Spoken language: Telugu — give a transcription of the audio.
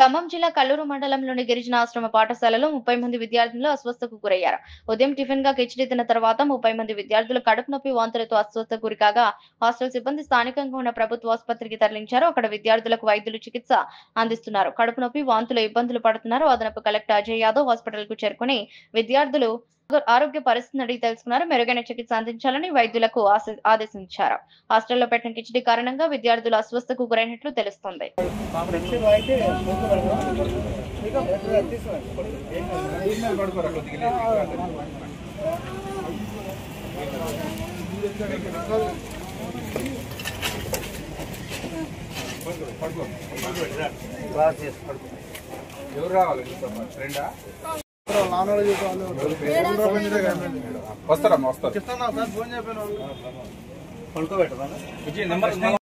ఖమ్మం జిల్లా కల్లూరు మండలంలోని గిరిజన ఆశ్రమ పాఠశాలలో 30 మంది విద్యార్థులు అస్వస్థతకు గురయ్యారు. ఉదయం టిఫిన్ గా కిచిడి తిన్న తర్వాత 30 మంది విద్యార్థులు కడుపు నొప్పి, వాంతులతో అస్వస్థతకు గురికాగా హాస్టల్ సిబ్బంది స్థానికంగా ఉన్న ప్రభుత్వ ఆసుపత్రికి తరలించారు. అక్కడ విద్యార్థులకు వైద్యులు చికిత్స అందిస్తున్నారు. కడుపు నొప్పి, వాంతులు ఇబ్బందులు పడుతున్నారు. అదనపు కలెక్టర్ అజయ్ యాదవ్ హాస్పిటల్ కు చేరుకుని విద్యార్థులు ఆరోగ్య పరిస్థితిని అడిగి తెలుసుకున్నారు. మెరుగైన చికిత్స అందించాలని వైద్యులకు ఆదేశించారు. హాస్టల్లో పెట్టిన కిచిడి కారణంగా విద్యార్థులు అస్వస్థతకు గురైనట్లు తెలుస్తోంది. ఎవరు రావాలి? ఫ్రెండా? వస్తారమ్మా, వస్తారు. పడుకోబెట్టరా పిల్లలు